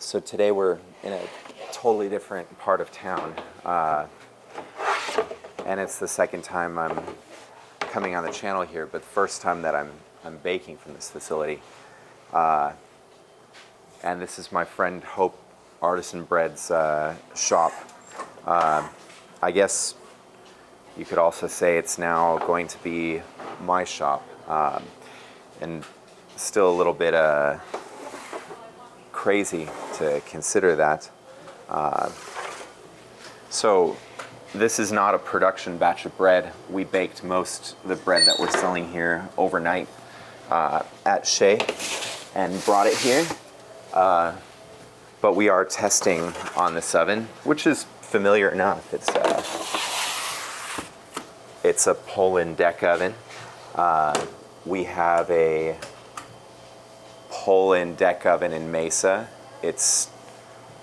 So today we're in a totally different part of town, and it's the second time I'm coming on the channel here, but the first time that I'm baking from this facility. And this is my friend Hope Artisan Bread's shop. I guess you could also say it's now going to be my shop, and still a little bit crazy to consider that. So this is not a production batch of bread. We baked most of the bread that we're selling here overnight at Shea and brought it here. But we are testing on this oven, which is familiar enough. It's a Poland deck oven. We have a Poland deck oven in Mesa. It's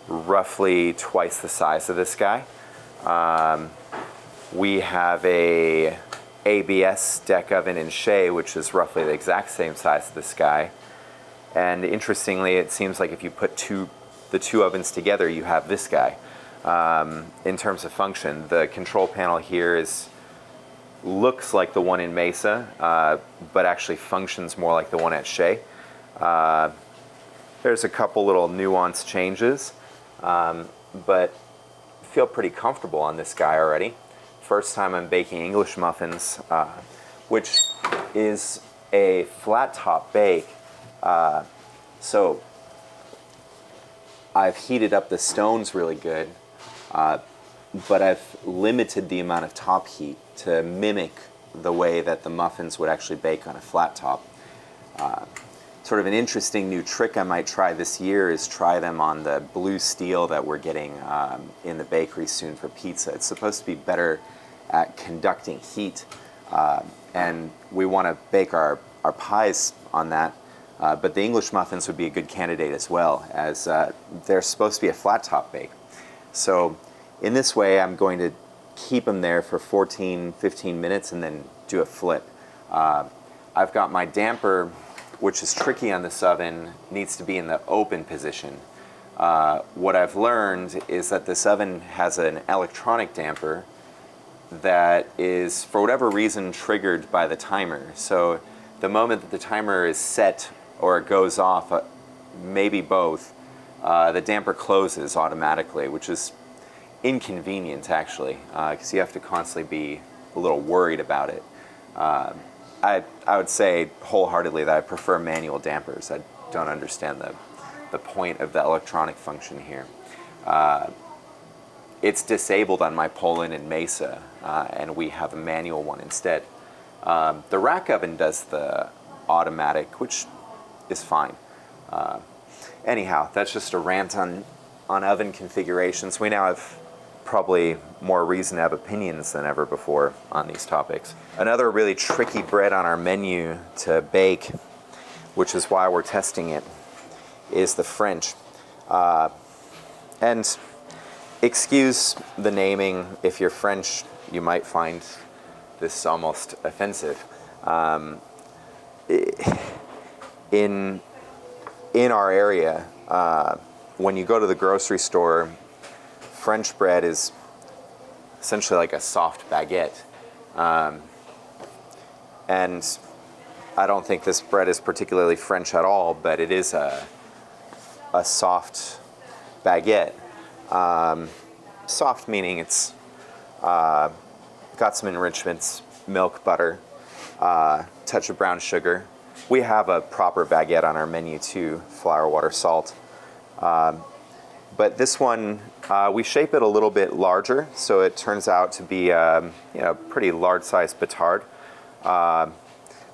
roughly twice the size of this guy. We have a ABS deck oven in Shea, which is roughly the exact same size as this guy. And interestingly, it seems like if you put the two ovens together, you have this guy. In terms of function, the control panel here looks like the one in Mesa, but actually functions more like the one at Shea. There's a couple little nuance changes, but feel pretty comfortable on this guy already. First time I'm baking English muffins, which is a flat top bake. So I've heated up the stones really good, but I've limited the amount of top heat to mimic the way that the muffins would actually bake on a flat top. Sort of an interesting new trick I might try this year is try them on the blue steel that we're getting in the bakery soon for pizza. It's supposed to be better at conducting heat, and we want to bake our pies on that. But the English muffins would be a good candidate as well, as they're supposed to be a flat top bake. So in this way, I'm going to keep them there for 14-15 minutes and then do a flip. I've got my damper, which is tricky on this oven, needs to be in the open position. What I've learned is that this oven has an electronic damper that is, for whatever reason, triggered by the timer. So the moment that the timer is set or it goes off, maybe both, the damper closes automatically, which is inconvenient actually, because you have to constantly be a little worried about it. I would say wholeheartedly that I prefer manual dampers. I don't understand the point of the electronic function here. It's disabled on my Poland and Mesa, and we have a manual one instead. The rack oven does the automatic, which is fine. Anyhow, that's just a rant on oven configurations. We now have probably more reason to have opinions than ever before on these topics. Another really tricky bread on our menu to bake, which is why we're testing it, is the French. And excuse the naming. If you're French, you might find this almost offensive. In our area, when you go to the grocery store, French bread is essentially like a soft baguette. And I don't think this bread is particularly French at all, but it is a soft baguette. Soft meaning it's got some enrichments, milk, butter, touch of brown sugar. We have a proper baguette on our menu too, flour, water, salt. But this one, we shape it a little bit larger, so it turns out to be a pretty large-sized petard.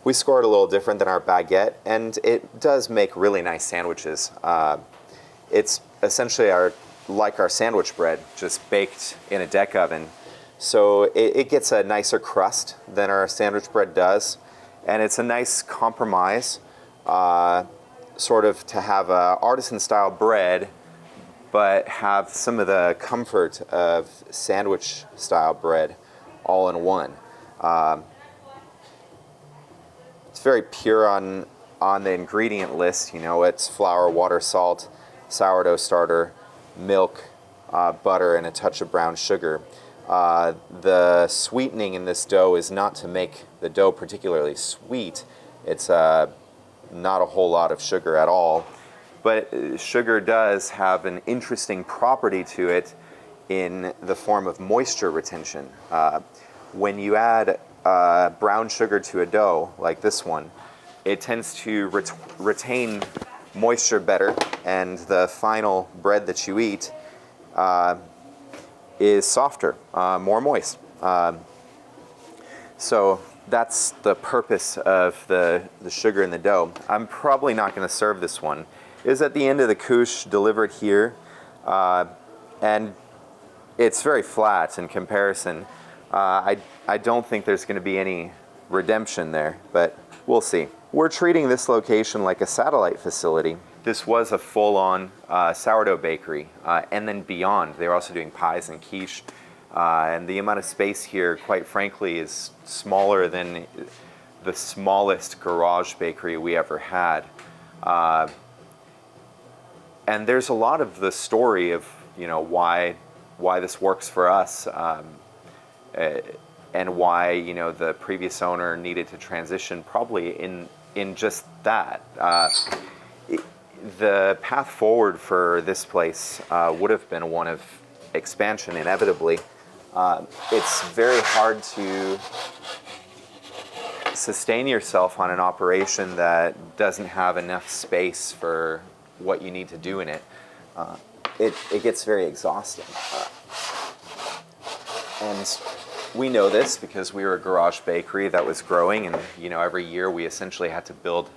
We score it a little different than our baguette, and it does make really nice sandwiches. It's essentially like our sandwich bread, just baked in a deck oven. So it gets a nicer crust than our sandwich bread does, and it's a nice compromise, sort of to have a artisan-style bread, but have some of the comfort of sandwich-style bread all in one. It's very pure on the ingredient list. You know, it's flour, water, salt, sourdough starter, milk, butter, and a touch of brown sugar. The sweetening in this dough is not to make the dough particularly sweet. It's not a whole lot of sugar at all. But sugar does have an interesting property to it in the form of moisture retention. When you add brown sugar to a dough, like this one, it tends to retain moisture better, and the final bread that you eat is softer, more moist. So that's the purpose of the sugar in the dough. I'm probably not going to serve this one. It is at the end of the couche, delivered here, and it's very flat in comparison. I don't think there's going to be any redemption there, but we'll see. We're treating this location like a satellite facility. This was a full-on sourdough bakery, and then beyond. They're also doing pies and quiche, and the amount of space here, quite frankly, is smaller than the smallest garage bakery we ever had. And there's a lot of the story of, you know, why this works for us, and why, you know, the previous owner needed to transition, probably in just that. The path forward for this place would have been one of expansion, inevitably. It's very hard to sustain yourself on an operation that doesn't have enough space for what you need to do in it. It gets very exhausting. And we know this because we were a garage bakery that was growing, and, you know, every year we essentially had to build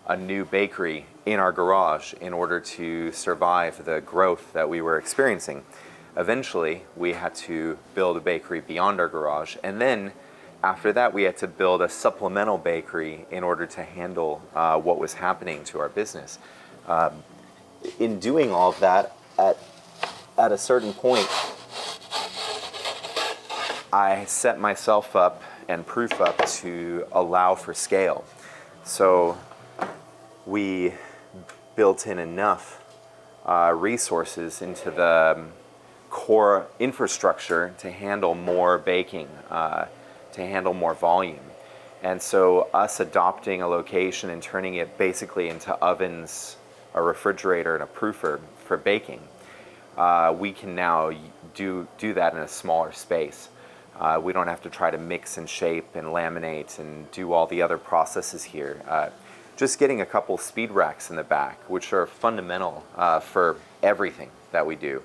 a new bakery in our garage in order to survive the growth that we were experiencing. Eventually, we had to build a bakery beyond our garage, and then after that we had to build a supplemental bakery in order to handle what was happening to our business. In doing all of that, at a certain point, I set myself up and proof up to allow for scale. So we built in enough resources into the core infrastructure to handle more baking, to handle more volume. And so us adopting a location and turning it basically into ovens, a refrigerator, and a proofer for baking, we can now do that in a smaller space. We don't have to try to mix and shape and laminate and do all the other processes here. Just getting a couple speed racks in the back, which are fundamental for everything that we do,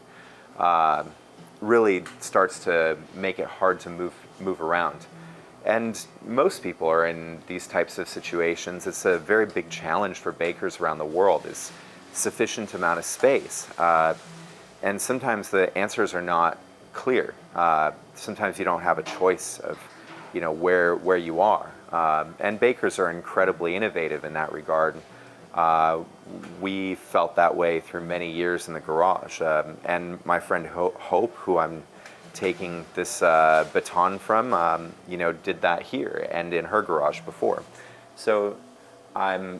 really starts to make it hard to move around. And most people are in these types of situations. It's a very big challenge for bakers around the world, is sufficient amount of space. And sometimes the answers are not clear. Sometimes you don't have a choice of, you know, where you are. And bakers are incredibly innovative in that regard. We felt that way through many years in the garage. And my friend Hope, who I'm taking this baton from, you know, did that here and in her garage before. So I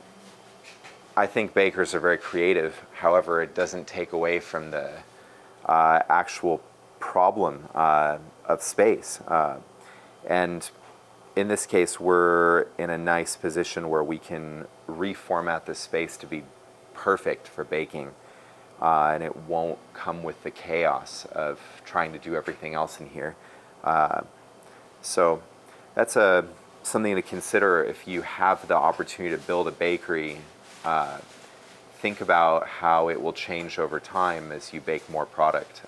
think bakers are very creative. However, it doesn't take away from the actual problem of space. And in this case, we're in a nice position where we can reformat the space to be perfect for baking, and it won't come with the chaos of trying to do everything else in here. So that's something to consider if you have the opportunity to build a bakery. Think about how it will change over time as you bake more product.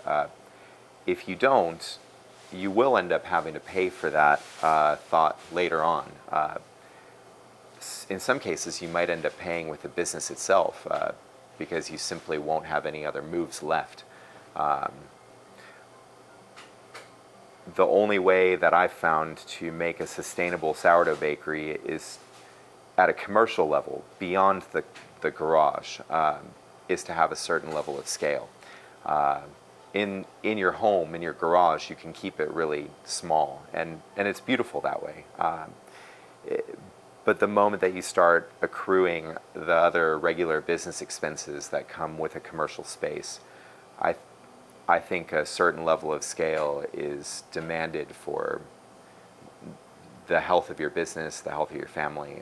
If you don't, you will end up having to pay for that thought later on. In some cases, you might end up paying with the business itself because you simply won't have any other moves left. The only way that I've found to make a sustainable sourdough bakery is at a commercial level, beyond the garage, is to have a certain level of scale. In your home, in your garage, you can keep it really small, and it's beautiful that way. But the moment that you start accruing the other regular business expenses that come with a commercial space, I think a certain level of scale is demanded for the health of your business, the health of your family,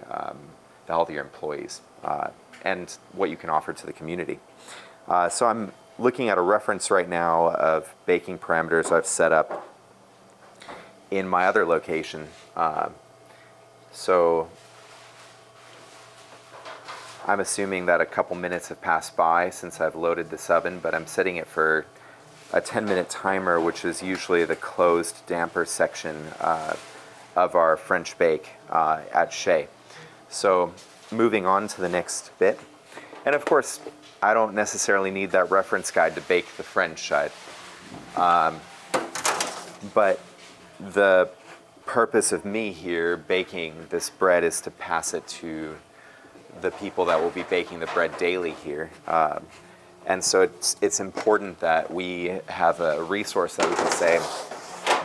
the health of your employees, and what you can offer to the community. So I'm looking at a reference right now of baking parameters I've set up in my other location. So I'm assuming that a couple minutes have passed by since I've loaded this oven, but I'm setting it for a 10-minute timer, which is usually the closed damper section of our French bake at Chez. So moving on to the next bit. And of course, I don't necessarily need that reference guide to bake the French. But the purpose of me here baking this bread is to pass it to the people that will be baking the bread daily here. And so it's important that we have a resource that we can say,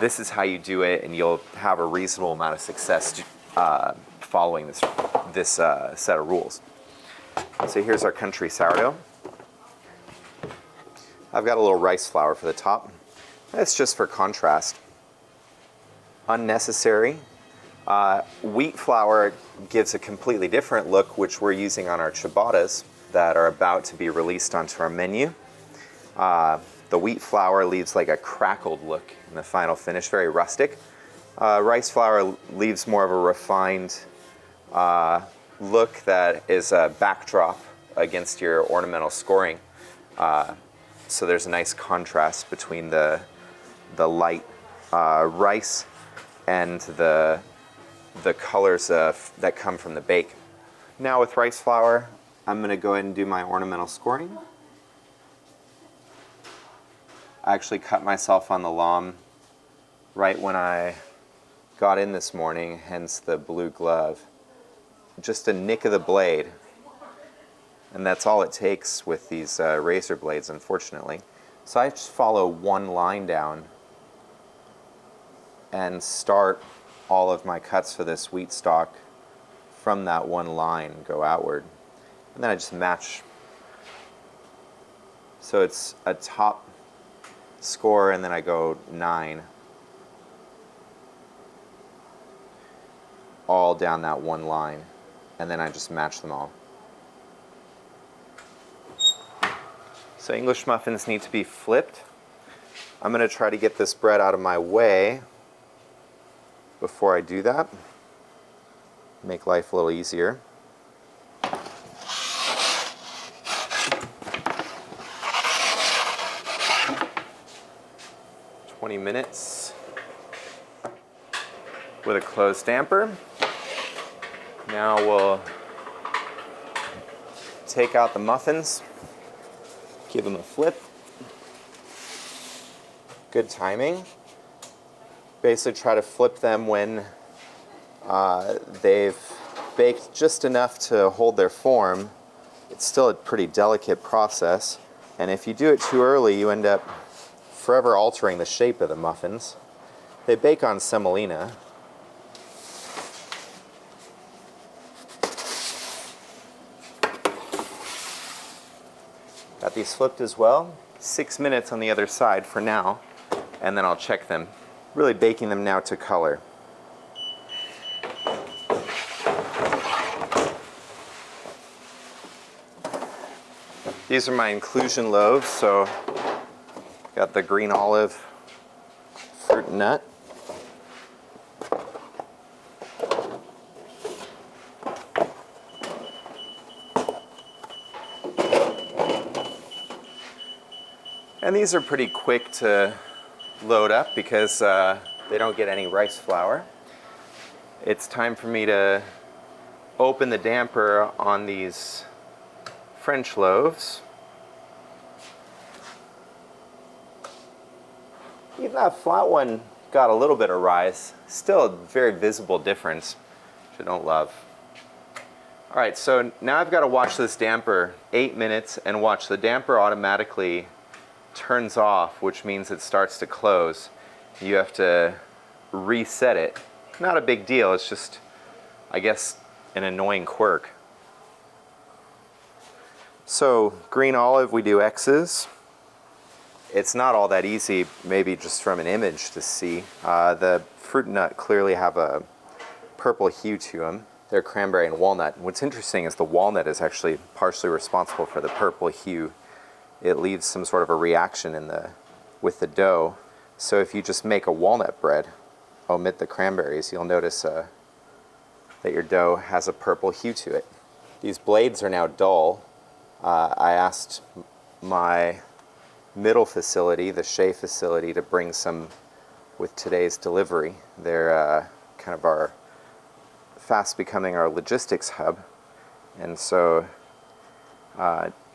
this is how you do it, and you'll have a reasonable amount of success following this set of rules. So here's our country sourdough. I've got a little rice flour for the top. That's just for contrast. Unnecessary. Wheat flour gives a completely different look, which we're using on our ciabattas that are about to be released onto our menu. The wheat flour leaves like a crackled look in the final finish, very rustic. Rice flour leaves more of a refined look that is a backdrop against your ornamental scoring. So there's a nice contrast between the light rice and the colors that come from the bake. Now with rice flour, I'm going to go ahead and do my ornamental scoring. I actually cut myself on the lawn right when I got in this morning, hence the blue glove. Just a nick of the blade. And that's all it takes with these razor blades, unfortunately. So I just follow one line down and start all of my cuts for this wheat stock from that one line, go outward. And then I just match. So it's a top score, and then I go 9. All down that one line. And then I just match them all. So English muffins need to be flipped. I'm going to try to get this bread out of my way before I do that. Make life a little easier. 20 minutes with a closed damper. Now we'll take out the muffins, give them a flip. Good timing. Basically try to flip them when they've baked just enough to hold their form. It's still a pretty delicate process, and if you do it too early, you end up forever altering the shape of the muffins. They bake on semolina. Got these flipped as well. 6 minutes on the other side for now, and then I'll check them. Really baking them now to color. These are my inclusion loaves, so got the green olive, fruit and nut. And these are pretty quick to load up because they don't get any rice flour. It's time for me to open the damper on these French loaves. Even that flat one got a little bit of rise. Still a very visible difference, which I don't love. All right, so now I've got to watch this damper 8 minutes and watch the damper automatically turns off, which means it starts to close. You have to reset it. Not a big deal, it's just, I guess, an annoying quirk. So green olive, we do X's. It's not all that easy, maybe just from an image to see. The fruit and nut clearly have a purple hue to them. They're cranberry and walnut. What's interesting is the walnut is actually partially responsible for the purple hue. It leaves some sort of a reaction with the dough. So if you just make a walnut bread, omit the cranberries, you'll notice that your dough has a purple hue to it. These blades are now dull. I asked my middle facility, the Shea facility, to bring some with today's delivery. They're kind of fast becoming our logistics hub. And so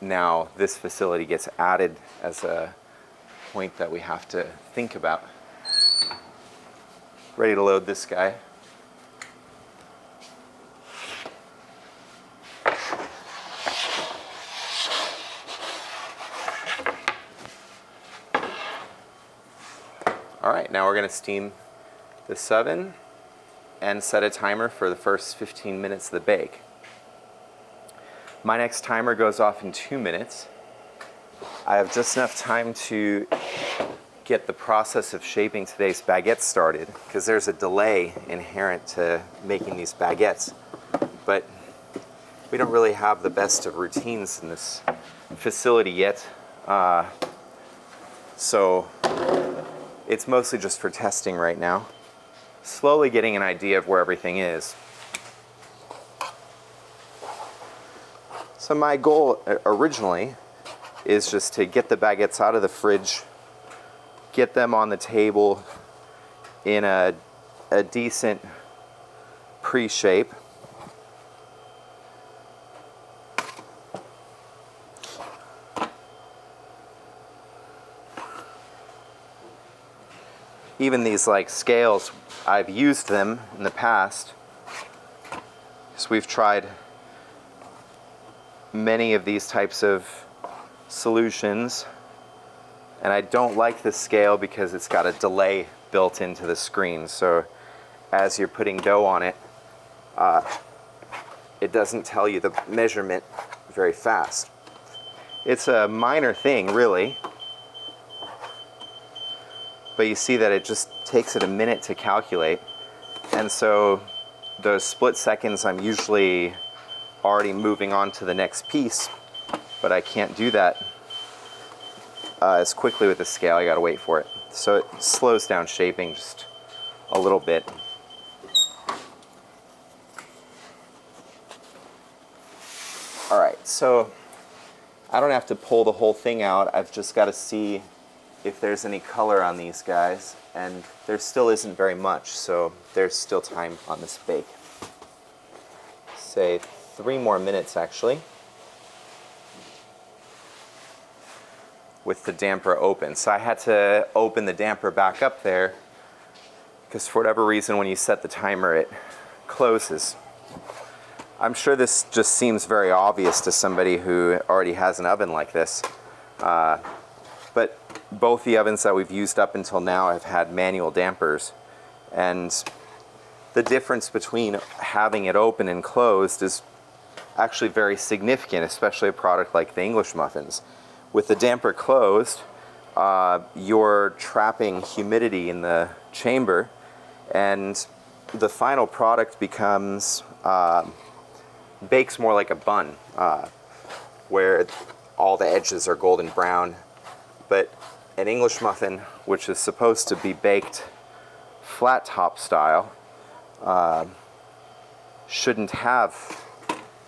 now this facility gets added as a point that we have to think about. Ready to load this guy. All right, now we're going to steam this oven and set a timer for the first 15 minutes of the bake. My next timer goes off in 2 minutes. I have just enough time to get the process of shaping today's baguettes started, because there's a delay inherent to making these baguettes. But we don't really have the best of routines in this facility yet. So it's mostly just for testing right now. Slowly getting an idea of where everything is. So my goal originally is just to get the baguettes out of the fridge, get them on the table in a decent pre-shape. Even these like scales, I've used them in the past. So we've tried many of these types of solutions, and I don't like the scale because it's got a delay built into the screen. So as you're putting dough on it, it doesn't tell you the measurement very fast. It's a minor thing, really. But you see that it just takes it a minute to calculate. And so those split seconds, I'm usually already moving on to the next piece, but I can't do that as quickly with the scale. I gotta wait for it. So it slows down shaping just a little bit. All right, so I don't have to pull the whole thing out. I've just got to see if there's any color on these guys, and there still isn't very much, so there's still time on this bake. Say 3 more minutes actually, with the damper open. So I had to open the damper back up there because for whatever reason when you set the timer it closes. I'm sure this just seems very obvious to somebody who already has an oven like this, but both the ovens that we've used up until now have had manual dampers, and the difference between having it open and closed is actually very significant, especially a product like the English muffins. With the damper closed, you're trapping humidity in the chamber, and the final product becomes bakes more like a bun, where all the edges are golden brown. But an English muffin, which is supposed to be baked flat top style, shouldn't have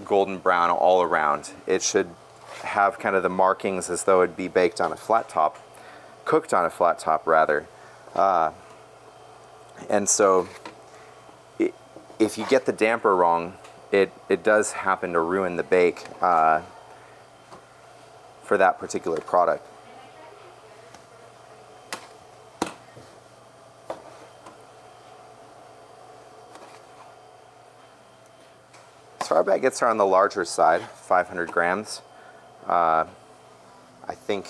golden brown all around. It should have kind of the markings as though it'd be baked on a flat top, cooked on a flat top rather. And so if you get the damper wrong, it does happen to ruin the bake for that particular product. So our baguettes are on the larger side, 500 grams. I think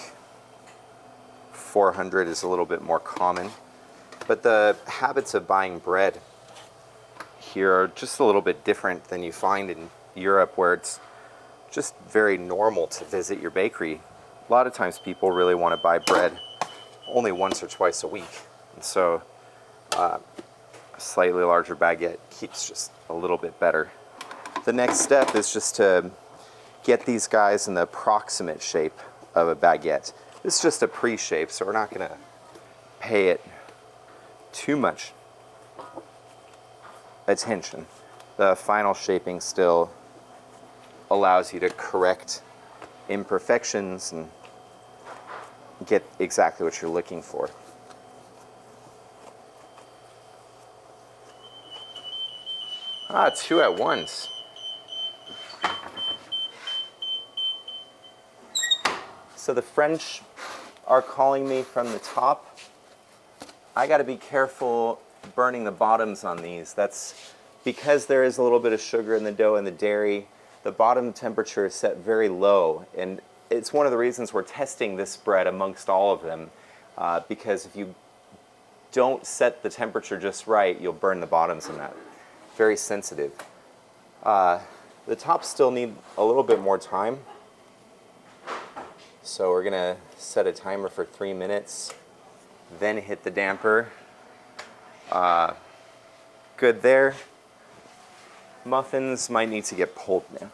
400 is a little bit more common. But the habits of buying bread here are just a little bit different than you find in Europe, where it's just very normal to visit your bakery. A lot of times people really want to buy bread only once or twice a week. And so a slightly larger baguette keeps just a little bit better. The next step is just to get these guys in the approximate shape of a baguette. This is just a pre-shape, so we're not going to pay it too much attention. The final shaping still allows you to correct imperfections and get exactly what you're looking for. Ah, 2 at once. So the French are calling me from the top. I got to be careful burning the bottoms on these. That's because there is a little bit of sugar in the dough and the dairy. The bottom temperature is set very low, and it's one of the reasons we're testing this bread amongst all of them, because if you don't set the temperature just right, you'll burn the bottoms in that. Very sensitive. The tops still need a little bit more time, so we're gonna set a timer for 3 minutes, then hit the damper. Good there. Muffins might need to get pulled now.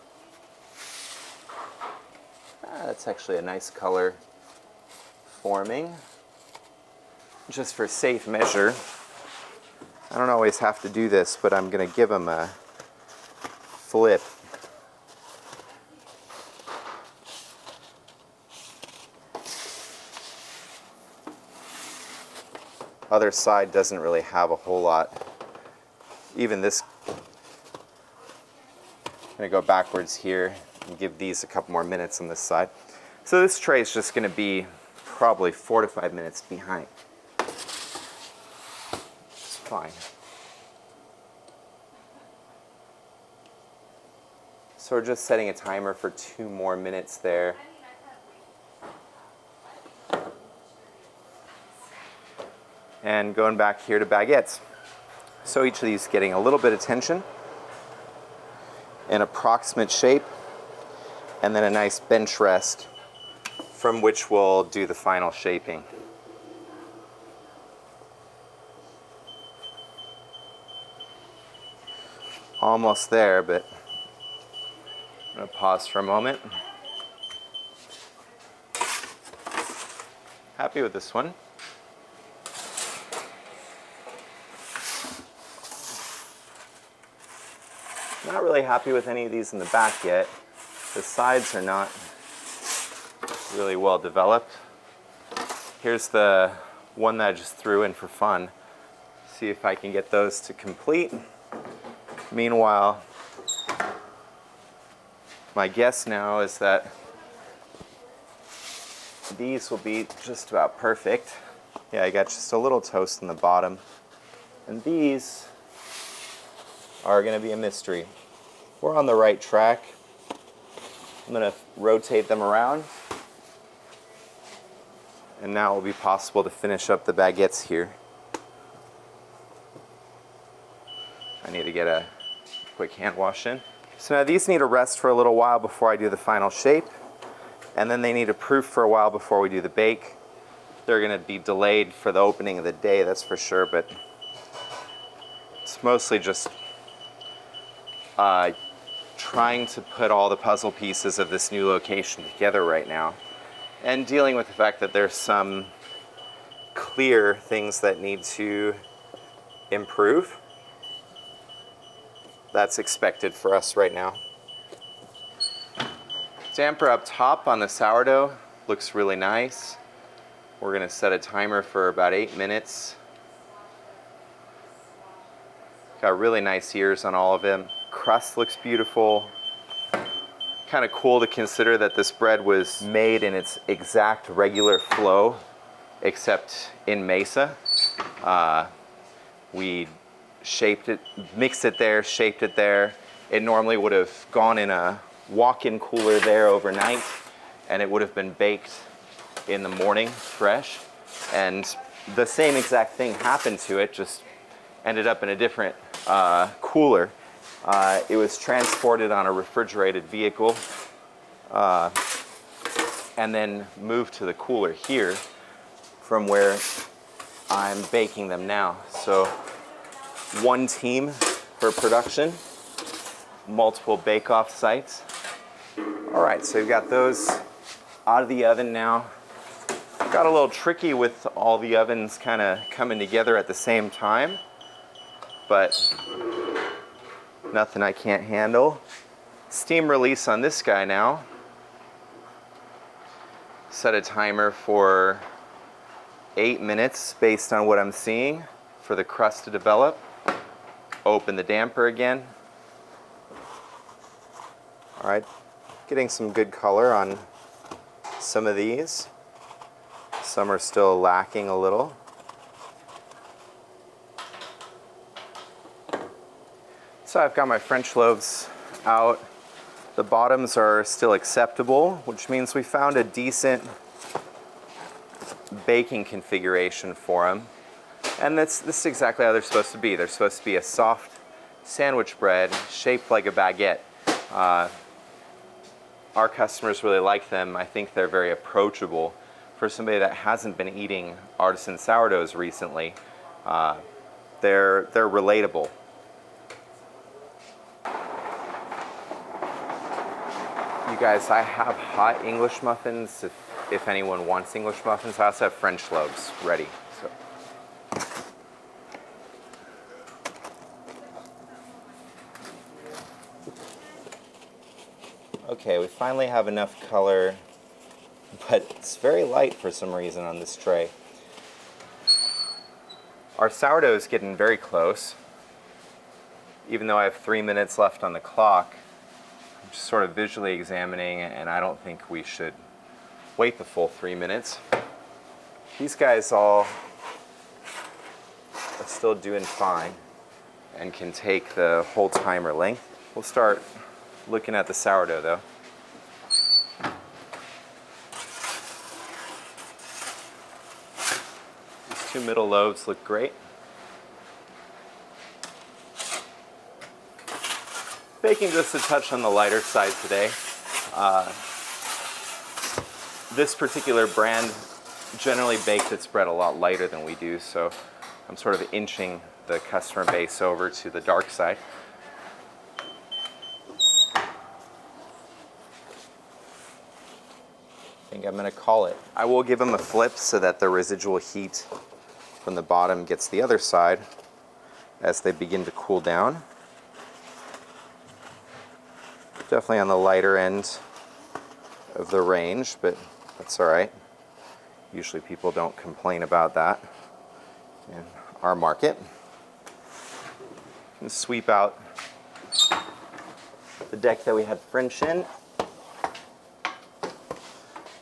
That's actually a nice color forming. Just for safe measure, I don't always have to do this, but I'm going to give them a flip. Other side doesn't really have a whole lot. Even this, I'm going to go backwards here and give these a couple more minutes on this side. So this tray is just going to be probably 4 to 5 minutes behind. It's fine. So we're just setting a timer for 2 more minutes there. And going back here to baguettes. So each of these getting a little bit of tension, an approximate shape, and then a nice bench rest from which we'll do the final shaping. Almost there, but I'm going to pause for a moment. Happy with this one. Not really happy with any of these in the back yet. The sides are not really well developed. Here's the one that I just threw in for fun. See if I can get those to complete. Meanwhile, my guess now is that these will be just about perfect. Yeah, I got just a little toast in the bottom. And these are going to be a mystery. We're on the right track. I'm going to rotate them around. And now it will be possible to finish up the baguettes here. I need to get a quick hand wash in. So now these need to rest for a little while before I do the final shape. And then they need to proof for a while before we do the bake. They're going to be delayed for the opening of the day, that's for sure, but it's mostly just trying to put all the puzzle pieces of this new location together right now, and dealing with the fact that there's some clear things that need to improve. That's expected for us right now. Damper up top on the sourdough looks really nice. We're going to set a timer for about 8 minutes. Got really nice ears on all of them. Crust looks beautiful. Kind of cool to consider that this bread was made in its exact regular flow, except in Mesa. We shaped it, mixed it there, shaped it there. It normally would have gone in a walk-in cooler there overnight, and it would have been baked in the morning fresh. And the same exact thing happened to it, just ended up in a different cooler. It was transported on a refrigerated vehicle and then moved to the cooler here from where I'm baking them now. So one team for production, multiple bake-off sites. All right, so you've got those out of the oven now. Got a little tricky with all the ovens kind of coming together at the same time, but nothing I can't handle. Steam release on this guy now. Set a timer for 8 minutes based on what I'm seeing for the crust to develop. Open the damper again. All right, getting some good color on some of these. Some are still lacking a little. So I've got my French loaves out. The bottoms are still acceptable, which means we found a decent baking configuration for them. And this is exactly how they're supposed to be. They're supposed to be a soft sandwich bread shaped like a baguette. Our customers really like them. I think they're very approachable. For somebody that hasn't been eating artisan sourdoughs recently, they're relatable. You guys, I have hot English muffins if anyone wants English muffins. I also have French loaves ready. So. Okay, we finally have enough color, but it's very light for some reason on this tray. Our sourdough is getting very close. Even though I have 3 minutes left on the clock, I'm just sort of visually examining, and I don't think we should wait the full 3 minutes. These guys all are still doing fine and can take the whole timer length. We'll start looking at the sourdough though. These two middle loaves look great. Baking just a touch on the lighter side today. This particular brand generally bakes its bread a lot lighter than we do, so I'm sort of inching the customer base over to the dark side. I think I'm going to call it. I will give them a flip so that the residual heat from the bottom gets the other side as they begin to cool down. Definitely on the lighter end of the range, but that's all right. Usually people don't complain about that in our market. And sweep out the deck that we had French in.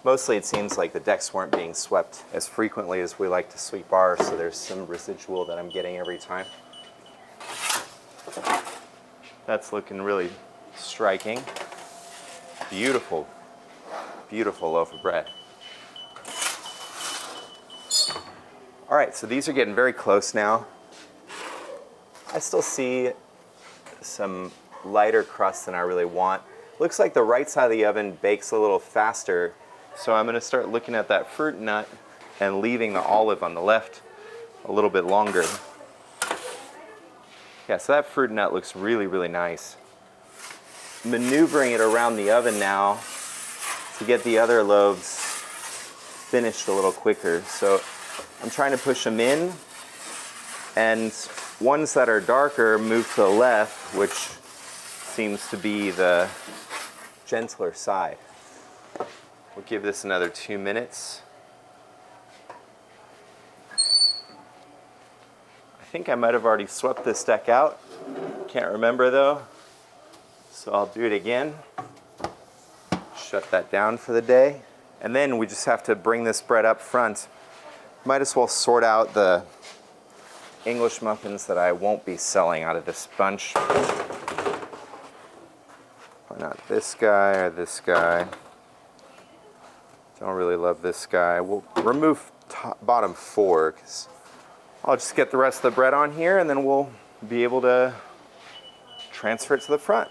Mostly it seems like the decks weren't being swept as frequently as we like to sweep ours, so there's some residual that I'm getting every time. That's looking really striking. Beautiful, beautiful loaf of bread. All right, so these are getting very close now. I still see some lighter crust than I really want. Looks like the right side of the oven bakes a little faster, so I'm going to start looking at that fruit nut and leaving the olive on the left a little bit longer. Yeah, so that fruit nut looks really, really nice. Maneuvering it around the oven now to get the other loaves finished a little quicker. So I'm trying to push them in, and ones that are darker move to the left, which seems to be the gentler side. We'll give this another 2 minutes. I think I might have already swept this deck out. Can't remember though. So I'll do it again. Shut that down for the day. And then we just have to bring this bread up front. Might as well sort out the English muffins that I won't be selling out of this bunch. Why not this guy or this guy? Don't really love this guy. We'll remove bottom 4 because I'll just get the rest of the bread on here and then we'll be able to transfer it to the front.